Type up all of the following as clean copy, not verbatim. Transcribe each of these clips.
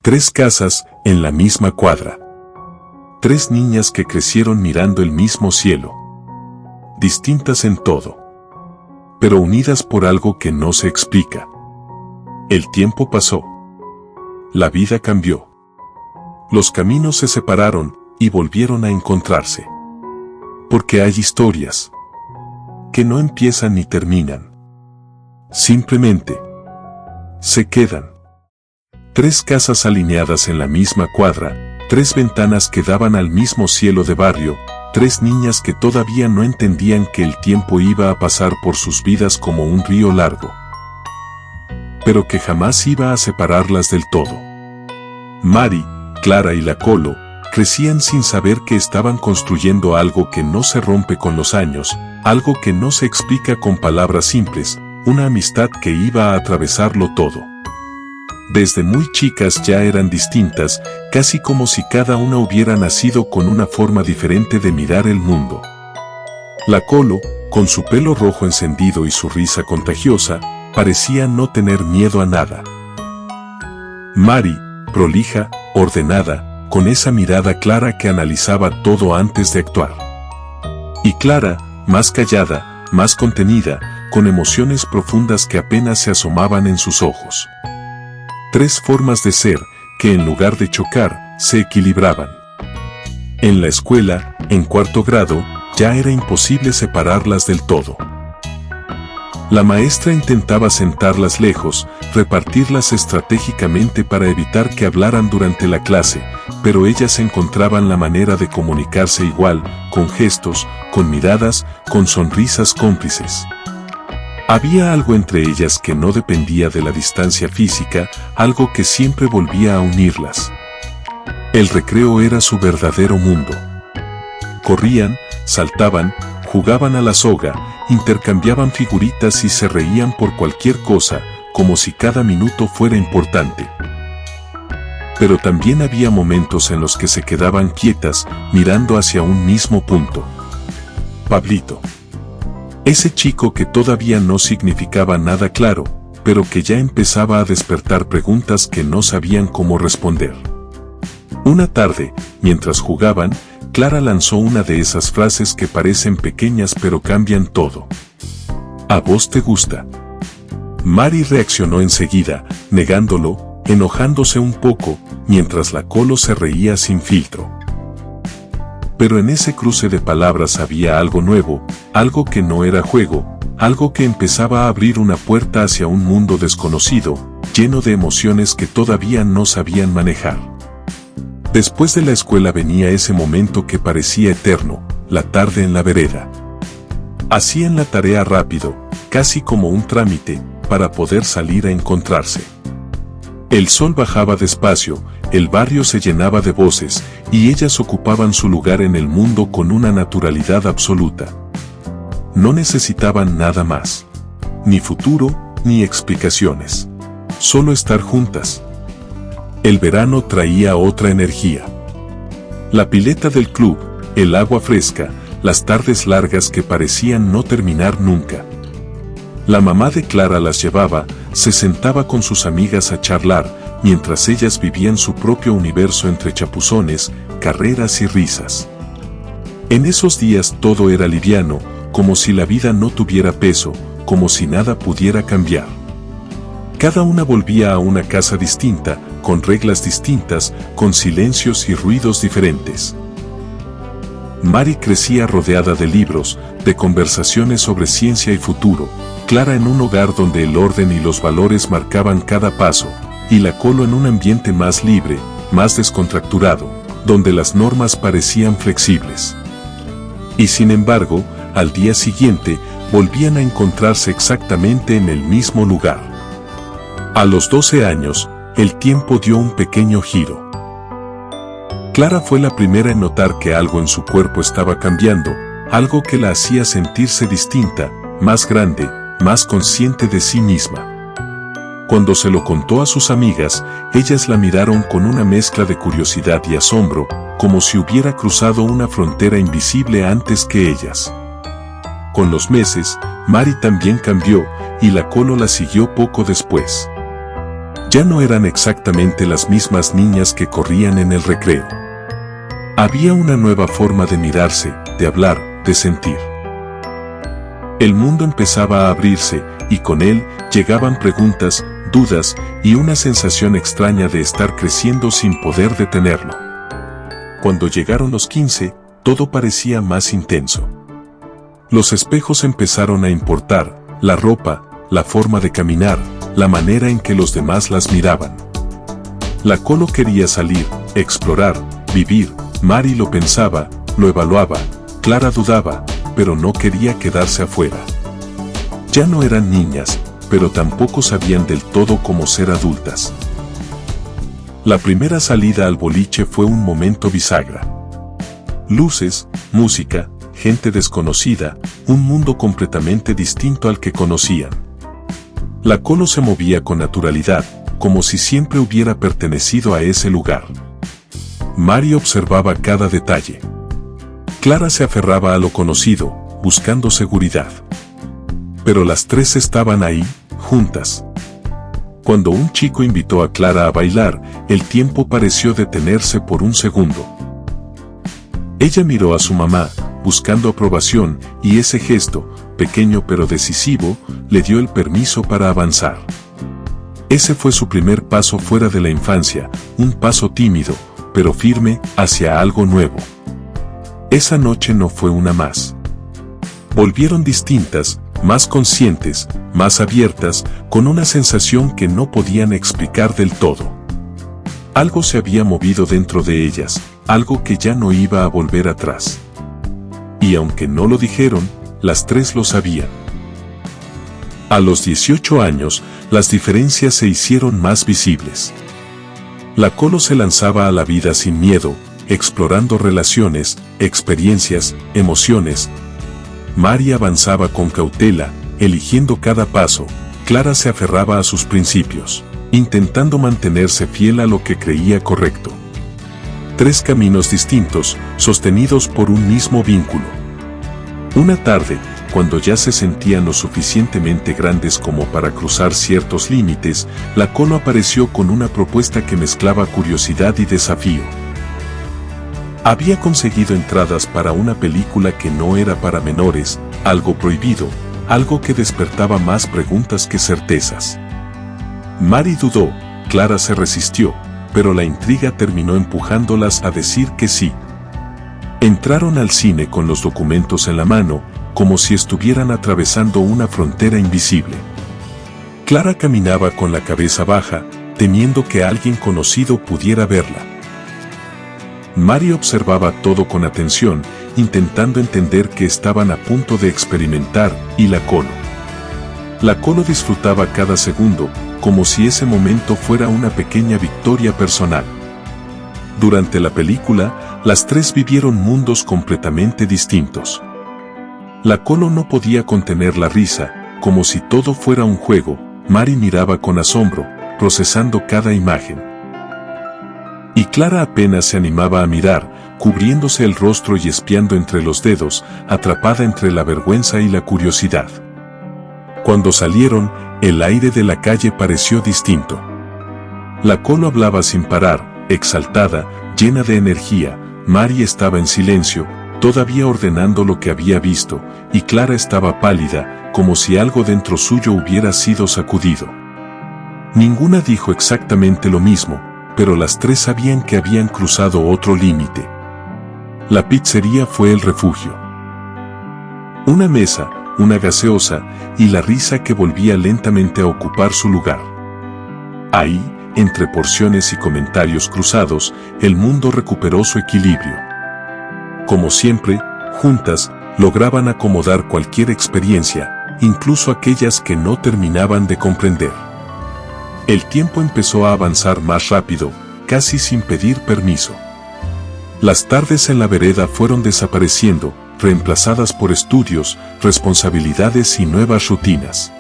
Tres casas en la misma cuadra. Tres niñas que crecieron mirando el mismo cielo. Distintas en todo, pero unidas por algo que no se explica. El tiempo pasó. La vida cambió. Los caminos se separaron y volvieron a encontrarse. Porque hay historias que no empiezan ni terminan. Simplemente se quedan. Tres casas alineadas en la misma cuadra, tres ventanas que daban al mismo cielo de barrio, tres niñas que todavía no entendían que el tiempo iba a pasar por sus vidas como un río largo, pero que jamás iba a separarlas del todo. Mari, Clara y la Colo crecían sin saber que estaban construyendo algo que no se rompe con los años, algo que no se explica con palabras simples, una amistad que iba a atravesarlo todo. Desde muy chicas ya eran distintas, casi como si cada una hubiera nacido con una forma diferente de mirar el mundo. La Colo, con su pelo rojo encendido y su risa contagiosa, parecía no tener miedo a nada. Mari, prolija, ordenada, con esa mirada clara que analizaba todo antes de actuar. Y Clara, más callada, más contenida, con emociones profundas que apenas se asomaban en sus ojos. Tres formas de ser, que en lugar de chocar, se equilibraban. En la escuela, en cuarto grado, ya era imposible separarlas del todo. La maestra intentaba sentarlas lejos, repartirlas estratégicamente para evitar que hablaran durante la clase, pero ellas encontraban la manera de comunicarse igual, con gestos, con miradas, con sonrisas cómplices. Había algo entre ellas que no dependía de la distancia física, algo que siempre volvía a unirlas. El recreo era su verdadero mundo. Corrían, saltaban, jugaban a la soga, intercambiaban figuritas y se reían por cualquier cosa, como si cada minuto fuera importante. Pero también había momentos en los que se quedaban quietas, mirando hacia un mismo punto. Pablito. Ese chico que todavía no significaba nada claro, pero que ya empezaba a despertar preguntas que no sabían cómo responder. Una tarde, mientras jugaban, Clara lanzó una de esas frases que parecen pequeñas pero cambian todo. ¿A vos te gusta? Mari reaccionó enseguida, negándolo, enojándose un poco, mientras la Colo se reía sin filtro. Pero en ese cruce de palabras había algo nuevo, algo que no era juego, algo que empezaba a abrir una puerta hacia un mundo desconocido, lleno de emociones que todavía no sabían manejar. Después de la escuela venía ese momento que parecía eterno, la tarde en la vereda. Hacían la tarea rápido, casi como un trámite, para poder salir a encontrarse. El sol bajaba despacio, el barrio se llenaba de voces, y ellas ocupaban su lugar en el mundo con una naturalidad absoluta. No necesitaban nada más. Ni futuro, ni explicaciones. Solo estar juntas. El verano traía otra energía. La pileta del club, el agua fresca, las tardes largas que parecían no terminar nunca. La mamá de Clara las llevaba, se sentaba con sus amigas a charlar, mientras ellas vivían su propio universo entre chapuzones, carreras y risas. En esos días todo era liviano, como si la vida no tuviera peso, como si nada pudiera cambiar. Cada una volvía a una casa distinta, con reglas distintas, con silencios y ruidos diferentes. Mari crecía rodeada de libros, de conversaciones sobre ciencia y futuro, Clara en un hogar donde el orden y los valores marcaban cada paso, y la Colo en un ambiente más libre, más descontracturado, donde las normas parecían flexibles. Y sin embargo, al día siguiente, volvían a encontrarse exactamente en el mismo lugar. A los 12 años, el tiempo dio un pequeño giro. Clara fue la primera en notar que algo en su cuerpo estaba cambiando, algo que la hacía sentirse distinta, más grande, más consciente de sí misma. Cuando se lo contó a sus amigas, ellas la miraron con una mezcla de curiosidad y asombro, como si hubiera cruzado una frontera invisible antes que ellas. Con los meses, Mari también cambió, y la Colo la siguió poco después. Ya no eran exactamente las mismas niñas que corrían en el recreo. Había una nueva forma de mirarse, de hablar, de sentir. El mundo empezaba a abrirse, y con él llegaban preguntas, dudas y una sensación extraña de estar creciendo sin poder detenerlo. Cuando llegaron los 15, todo parecía más intenso. Los espejos empezaron a importar, la ropa, la forma de caminar, la manera en que los demás las miraban. La Colo quería salir, explorar, vivir. Mari lo pensaba, lo evaluaba. Clara dudaba, pero no quería quedarse afuera. Ya no eran niñas, pero tampoco sabían del todo cómo ser adultas. La primera salida al boliche fue un momento bisagra. Luces, música, gente desconocida, un mundo completamente distinto al que conocían. La Colo se movía con naturalidad, como si siempre hubiera pertenecido a ese lugar. Mari observaba cada detalle. Clara se aferraba a lo conocido, buscando seguridad. Pero las tres estaban ahí, juntas. Cuando un chico invitó a Clara a bailar, el tiempo pareció detenerse por un segundo. Ella miró a su mamá, buscando aprobación, y ese gesto, pequeño pero decisivo, le dio el permiso para avanzar. Ese fue su primer paso fuera de la infancia, un paso tímido, pero firme, hacia algo nuevo. Esa noche no fue una más. Volvieron distintas, más conscientes, más abiertas, con una sensación que no podían explicar del todo. Algo se había movido dentro de ellas, algo que ya no iba a volver atrás. Y aunque no lo dijeron, las tres lo sabían. A los 18 años, las diferencias se hicieron más visibles. La Colo se lanzaba a la vida sin miedo, explorando relaciones, experiencias, emociones. Mari avanzaba con cautela, eligiendo cada paso. Clara se aferraba a sus principios, intentando mantenerse fiel a lo que creía correcto. Tres caminos distintos, sostenidos por un mismo vínculo. Una tarde, cuando ya se sentían lo suficientemente grandes como para cruzar ciertos límites, la Colo apareció con una propuesta que mezclaba curiosidad y desafío. Había conseguido entradas para una película que no era para menores, algo prohibido, algo que despertaba más preguntas que certezas. Mari dudó, Clara se resistió, pero la intriga terminó empujándolas a decir que sí. Entraron al cine con los documentos en la mano, como si estuvieran atravesando una frontera invisible. Clara caminaba con la cabeza baja, temiendo que alguien conocido pudiera verla. Mari observaba todo con atención, intentando entender qué estaban a punto de experimentar, y la Colo disfrutaba cada segundo, como si ese momento fuera una pequeña victoria personal. Durante la película, las tres vivieron mundos completamente distintos. La Colo no podía contener la risa, como si todo fuera un juego. Mari miraba con asombro, procesando cada imagen. Y Clara apenas se animaba a mirar, cubriéndose el rostro y espiando entre los dedos, atrapada entre la vergüenza y la curiosidad. Cuando salieron, el aire de la calle pareció distinto. La Colo hablaba sin parar, exaltada, llena de energía. Mari estaba en silencio, todavía ordenando lo que había visto, y Clara estaba pálida, como si algo dentro suyo hubiera sido sacudido. Ninguna dijo exactamente lo mismo, pero las tres sabían que habían cruzado otro límite. La pizzería fue el refugio. Una mesa, una gaseosa, y la risa que volvía lentamente a ocupar su lugar. Ahí, entre porciones y comentarios cruzados, el mundo recuperó su equilibrio. Como siempre, juntas, lograban acomodar cualquier experiencia, incluso aquellas que no terminaban de comprender. El tiempo empezó a avanzar más rápido, casi sin pedir permiso. Las tardes en la vereda fueron desapareciendo, reemplazadas por estudios, responsabilidades y nuevas rutinas.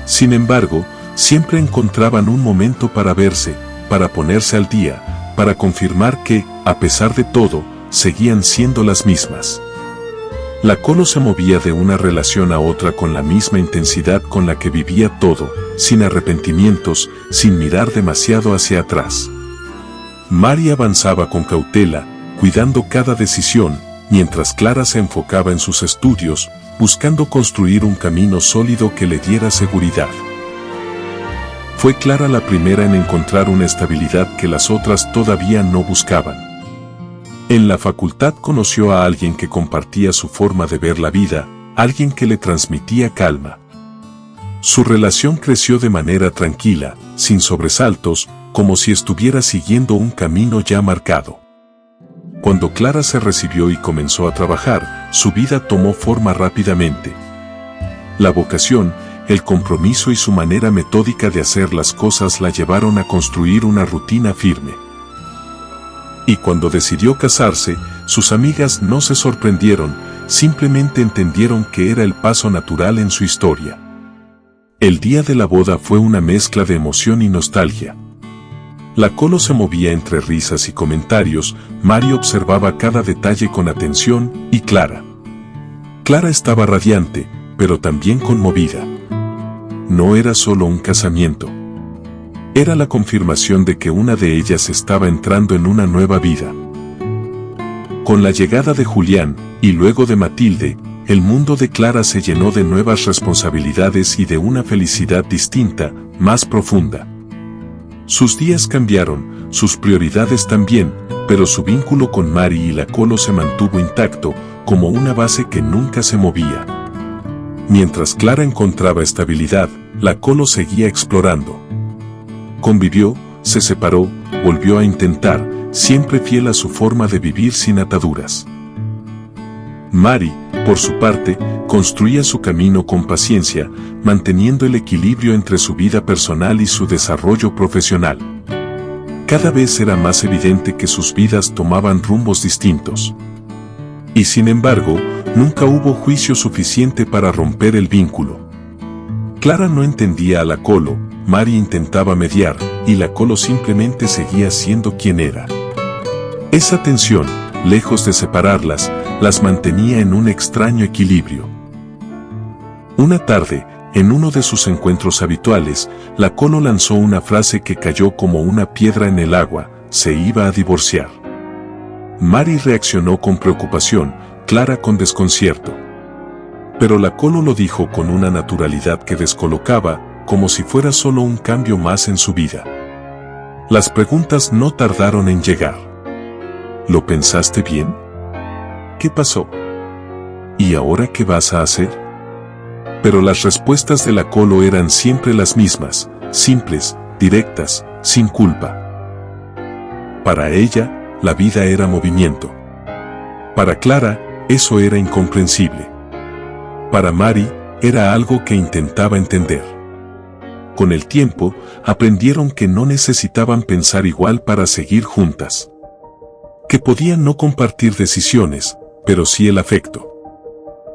Sin embargo, siempre encontraban un momento para verse, para ponerse al día, para confirmar que, a pesar de todo, seguían siendo las mismas. La Colo se movía de una relación a otra con la misma intensidad con la que vivía todo, sin arrepentimientos, sin mirar demasiado hacia atrás. Mari avanzaba con cautela, cuidando cada decisión, mientras Clara se enfocaba en sus estudios, buscando construir un camino sólido que le diera seguridad. Fue Clara la primera en encontrar una estabilidad que las otras todavía no buscaban. En la facultad conoció a alguien que compartía su forma de ver la vida, alguien que le transmitía calma. Su relación creció de manera tranquila, sin sobresaltos, como si estuviera siguiendo un camino ya marcado. Cuando Clara se recibió y comenzó a trabajar, su vida tomó forma rápidamente. La vocación, el compromiso y su manera metódica de hacer las cosas la llevaron a construir una rutina firme. Y cuando decidió casarse, sus amigas no se sorprendieron, simplemente entendieron que era el paso natural en su historia. El día de la boda fue una mezcla de emoción y nostalgia. La Colo se movía entre risas y comentarios, Mari observaba cada detalle con atención, y Clara estaba radiante, pero también conmovida. No era solo un casamiento. Era la confirmación de que una de ellas estaba entrando en una nueva vida. Con la llegada de Julián, y luego de Matilde, el mundo de Clara se llenó de nuevas responsabilidades y de una felicidad distinta, más profunda. Sus días cambiaron, sus prioridades también, pero su vínculo con Mari y la Colo se mantuvo intacto, como una base que nunca se movía. Mientras Clara encontraba estabilidad, la Colo seguía explorando. Convivió, se separó, volvió a intentar, siempre fiel a su forma de vivir sin ataduras. Mari, por su parte, construía su camino con paciencia, manteniendo el equilibrio entre su vida personal y su desarrollo profesional. Cada vez era más evidente que sus vidas tomaban rumbos distintos. Y sin embargo, nunca hubo juicio suficiente para romper el vínculo. Clara no entendía a la Colo, Mari intentaba mediar, y la Colo simplemente seguía siendo quien era. Esa tensión, lejos de separarlas, las mantenía en un extraño equilibrio. Una tarde, en uno de sus encuentros habituales, la Colo lanzó una frase que cayó como una piedra en el agua: se iba a divorciar. Mari reaccionó con preocupación, Clara con desconcierto. Pero la Colo lo dijo con una naturalidad que descolocaba, como si fuera solo un cambio más en su vida. Las preguntas no tardaron en llegar. ¿Lo pensaste bien? ¿Qué pasó? ¿Y ahora qué vas a hacer? Pero las respuestas de la Colo eran siempre las mismas, simples, directas, sin culpa. Para ella, la vida era movimiento. Para Clara, eso era incomprensible. Para Mari, era algo que intentaba entender. Con el tiempo, aprendieron que no necesitaban pensar igual para seguir juntas. Que podían no compartir decisiones, pero sí el afecto.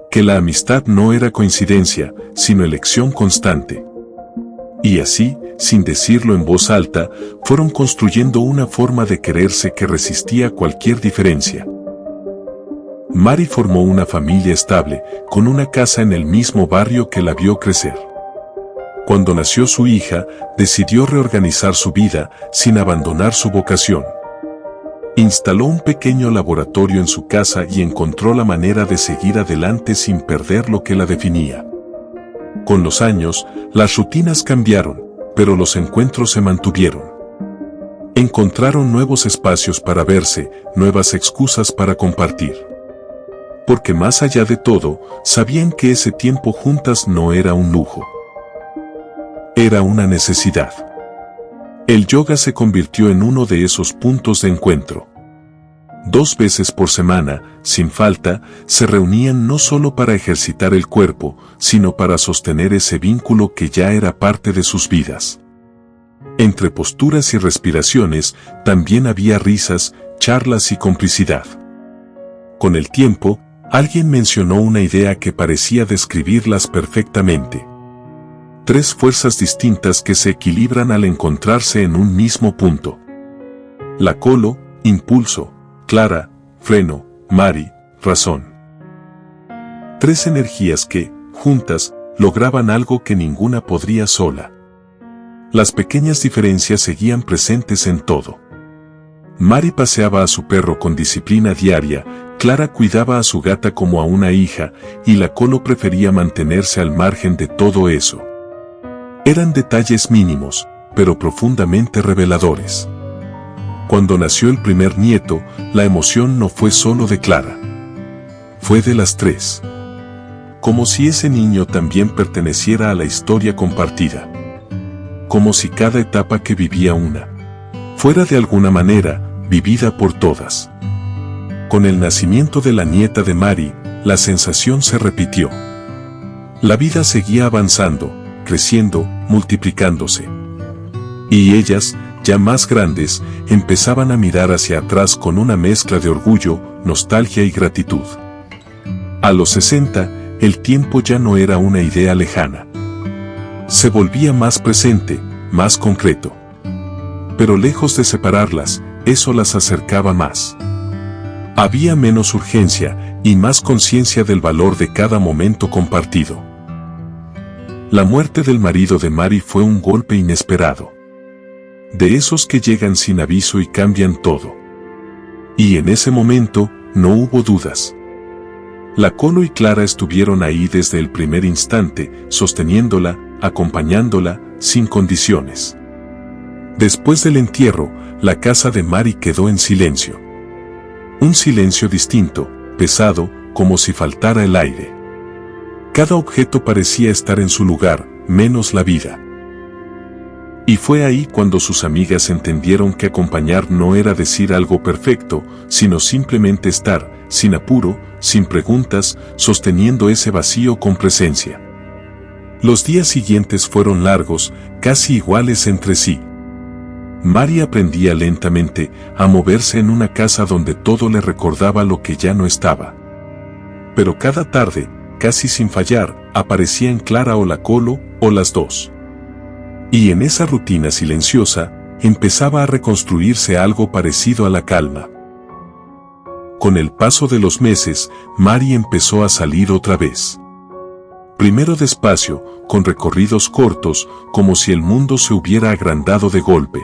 Que la amistad no era coincidencia, sino elección constante. Y así, sin decirlo en voz alta, fueron construyendo una forma de quererse que resistía cualquier diferencia. Mari formó una familia estable, con una casa en el mismo barrio que la vio crecer. Cuando nació su hija, decidió reorganizar su vida, sin abandonar su vocación. Instaló un pequeño laboratorio en su casa y encontró la manera de seguir adelante sin perder lo que la definía. Con los años, las rutinas cambiaron, pero los encuentros se mantuvieron. Encontraron nuevos espacios para verse, nuevas excusas para compartir. Porque más allá de todo, sabían que ese tiempo juntas no era un lujo. Era una necesidad. El yoga se convirtió en uno de esos puntos de encuentro. 2 veces por semana, sin falta, se reunían no solo para ejercitar el cuerpo, sino para sostener ese vínculo que ya era parte de sus vidas. Entre posturas y respiraciones, también había risas, charlas y complicidad. Con el tiempo, alguien mencionó una idea que parecía describirlas perfectamente. 3 fuerzas distintas que se equilibran al encontrarse en un mismo punto. La Colo, impulso; Clara, freno; Mari, razón. Tres energías que, juntas, lograban algo que ninguna podría sola. Las pequeñas diferencias seguían presentes en todo. Mari paseaba a su perro con disciplina diaria, Clara cuidaba a su gata como a una hija, y la Colo prefería mantenerse al margen de todo eso. Eran detalles mínimos, pero profundamente reveladores. Cuando nació el primer nieto, la emoción no fue solo de Clara. Fue de las tres. Como si ese niño también perteneciera a la historia compartida. Como si cada etapa que vivía fuera de alguna manera, vivida por todas. Con el nacimiento de la nieta de Mari, la sensación se repitió. La vida seguía avanzando, creciendo, multiplicándose. Y ellas, ya más grandes, empezaban a mirar hacia atrás con una mezcla de orgullo, nostalgia y gratitud. A los 60, el tiempo ya no era una idea lejana. Se volvía más presente, más concreto. Pero lejos de separarlas, eso las acercaba más. Había menos urgencia y más conciencia del valor de cada momento compartido. La muerte del marido de Mari fue un golpe inesperado. De esos que llegan sin aviso y cambian todo. Y en ese momento, no hubo dudas. La Colo y Clara estuvieron ahí desde el primer instante, sosteniéndola, acompañándola, sin condiciones. Después del entierro, la casa de Mari quedó en silencio. Un silencio distinto, pesado, como si faltara el aire. Cada objeto parecía estar en su lugar, menos la vida. Y fue ahí cuando sus amigas entendieron que acompañar no era decir algo perfecto, sino simplemente estar, sin apuro, sin preguntas, sosteniendo ese vacío con presencia. Los días siguientes fueron largos, casi iguales entre sí. Mari aprendía lentamente a moverse en una casa donde todo le recordaba lo que ya no estaba. Pero cada tarde, casi sin fallar, aparecían Clara o la Colo, o las dos. Y en esa rutina silenciosa, empezaba a reconstruirse algo parecido a la calma. Con el paso de los meses, Mari empezó a salir otra vez. Primero despacio, con recorridos cortos, como si el mundo se hubiera agrandado de golpe.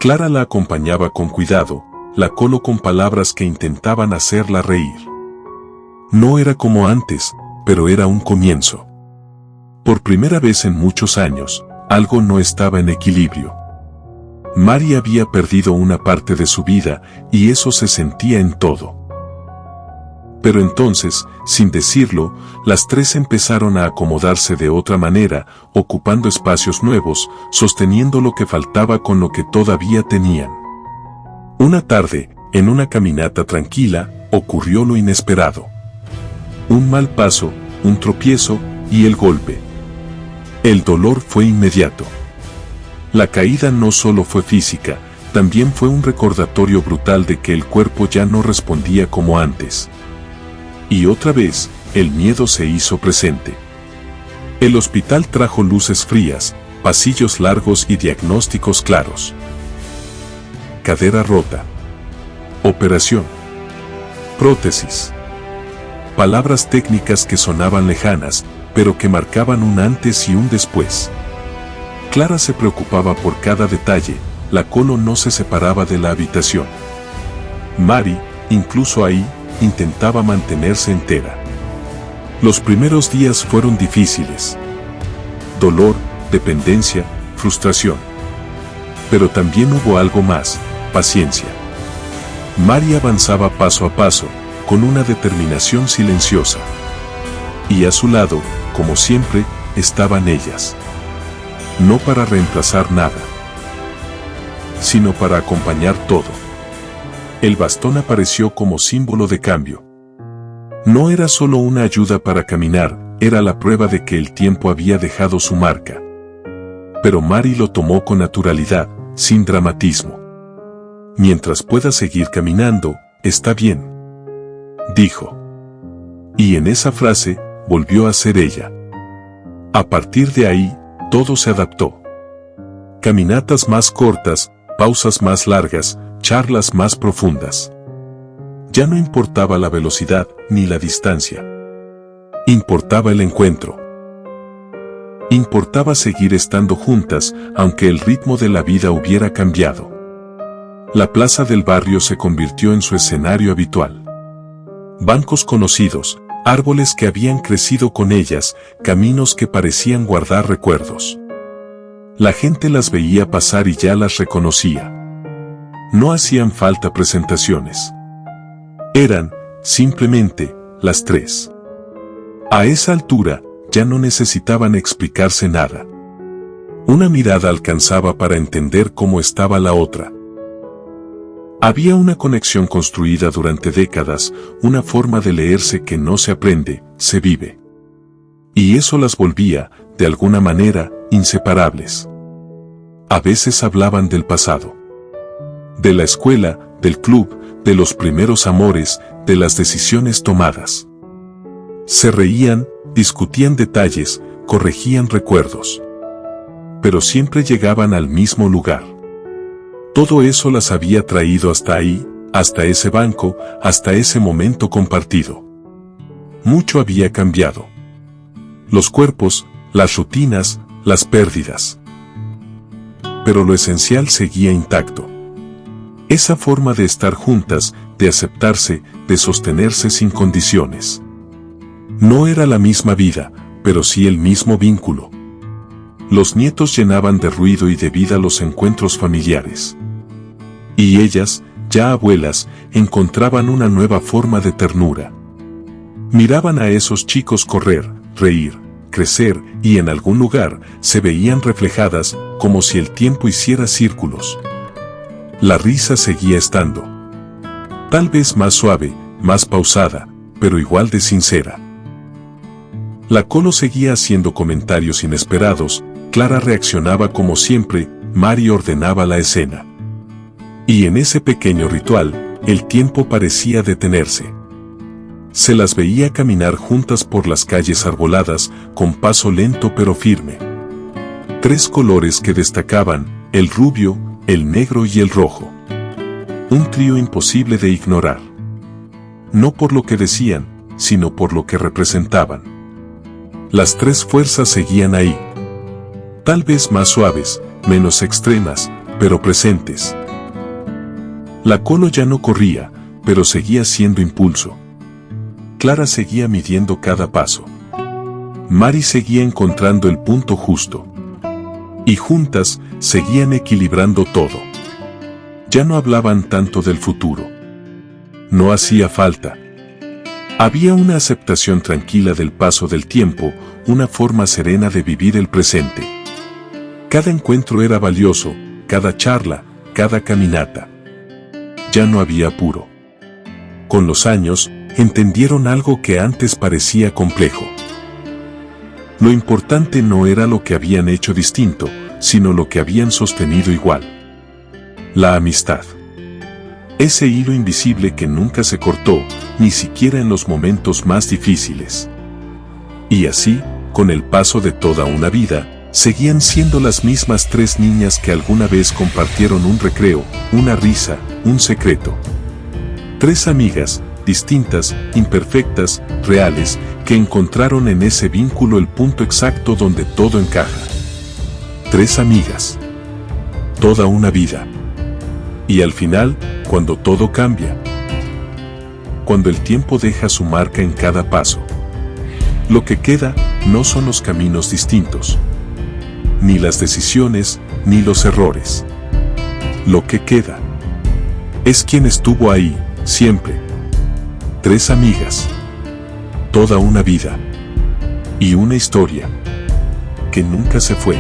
Clara la acompañaba con cuidado, la Colo con palabras que intentaban hacerla reír. No era como antes, pero era un comienzo. Por primera vez en muchos años, algo no estaba en equilibrio. Mari había perdido una parte de su vida, y eso se sentía en todo. Pero entonces, sin decirlo, las tres empezaron a acomodarse de otra manera, ocupando espacios nuevos, sosteniendo lo que faltaba con lo que todavía tenían. Una tarde, en una caminata tranquila, ocurrió lo inesperado. Un mal paso, un tropiezo, y el golpe. El dolor fue inmediato. La caída no solo fue física, también fue un recordatorio brutal de que el cuerpo ya no respondía como antes. Y otra vez, el miedo se hizo presente. El hospital trajo luces frías, pasillos largos y diagnósticos claros. Cadera rota. Operación. Prótesis. Palabras técnicas que sonaban lejanas, pero que marcaban un antes y un después. Clara se preocupaba por cada detalle, la Colo no se separaba de la habitación. Mari, incluso ahí, intentaba mantenerse entera. Los primeros días fueron difíciles. Dolor, dependencia, frustración. Pero también hubo algo más, paciencia. Mari avanzaba paso a paso, con una determinación silenciosa. Y a su lado, como siempre, estaban ellas. No para reemplazar nada, sino para acompañar todo. El bastón apareció como símbolo de cambio. No era solo una ayuda para caminar, era la prueba de que el tiempo había dejado su marca. Pero Mari lo tomó con naturalidad, sin dramatismo. Mientras pueda seguir caminando, está bien, dijo. Y en esa frase, volvió a ser ella. A partir de ahí, todo se adaptó. Caminatas más cortas, pausas más largas, charlas más profundas. Ya no importaba la velocidad ni la distancia. Importaba el encuentro. Importaba seguir estando juntas, aunque el ritmo de la vida hubiera cambiado. La plaza del barrio se convirtió en su escenario habitual. Bancos conocidos, árboles que habían crecido con ellas, caminos que parecían guardar recuerdos. La gente las veía pasar y ya las reconocía. No hacían falta presentaciones. Eran, simplemente, las tres. A esa altura, ya no necesitaban explicarse nada. Una mirada alcanzaba para entender cómo estaba la otra. Había una conexión construida durante décadas, una forma de leerse que no se aprende, se vive. Y eso las volvía, de alguna manera, inseparables. A veces hablaban del pasado. De la escuela, del club, de los primeros amores, de las decisiones tomadas. Se reían, discutían detalles, corregían recuerdos. Pero siempre llegaban al mismo lugar. Todo eso las había traído hasta ahí, hasta ese banco, hasta ese momento compartido. Mucho había cambiado. Los cuerpos, las rutinas, las pérdidas. Pero lo esencial seguía intacto. Esa forma de estar juntas, de aceptarse, de sostenerse sin condiciones. No era la misma vida, pero sí el mismo vínculo. Los nietos llenaban de ruido y de vida los encuentros familiares. Y ellas, ya abuelas, encontraban una nueva forma de ternura. Miraban a esos chicos correr, reír, crecer, y en algún lugar se veían reflejadas, como si el tiempo hiciera círculos. La risa seguía estando. Tal vez más suave, más pausada, pero igual de sincera. La Colo seguía haciendo comentarios inesperados, Clara reaccionaba como siempre, Mari ordenaba la escena. Y en ese pequeño ritual, el tiempo parecía detenerse. Se las veía caminar juntas por las calles arboladas, con paso lento pero firme. Tres colores que destacaban, el rubio, el negro y el rojo. Un trío imposible de ignorar. No por lo que decían, sino por lo que representaban. Las tres fuerzas seguían ahí. Tal vez más suaves, menos extremas, pero presentes. La Colo ya no corría, pero seguía siendo impulso. Clara seguía midiendo cada paso. Mari seguía encontrando el punto justo. Y juntas, seguían equilibrando todo. Ya no hablaban tanto del futuro. No hacía falta. Había una aceptación tranquila del paso del tiempo, una forma serena de vivir el presente. Cada encuentro era valioso, cada charla, cada caminata. Ya no había apuro. Con los años, entendieron algo que antes parecía complejo. Lo importante no era lo que habían hecho distinto, sino lo que habían sostenido igual. La amistad. Ese hilo invisible que nunca se cortó, ni siquiera en los momentos más difíciles. Y así, con el paso de toda una vida, seguían siendo las mismas tres niñas que alguna vez compartieron un recreo, una risa, un secreto. Tres amigas, distintas, imperfectas, reales, que encontraron en ese vínculo el punto exacto donde todo encaja. Tres amigas. Toda una vida. Y al final, cuando todo cambia. Cuando el tiempo deja su marca en cada paso. Lo que queda, no son los caminos distintos. Ni las decisiones, ni los errores. Lo que queda es quien estuvo ahí, siempre. Tres amigas. Toda una vida. Y una historia que nunca se fue.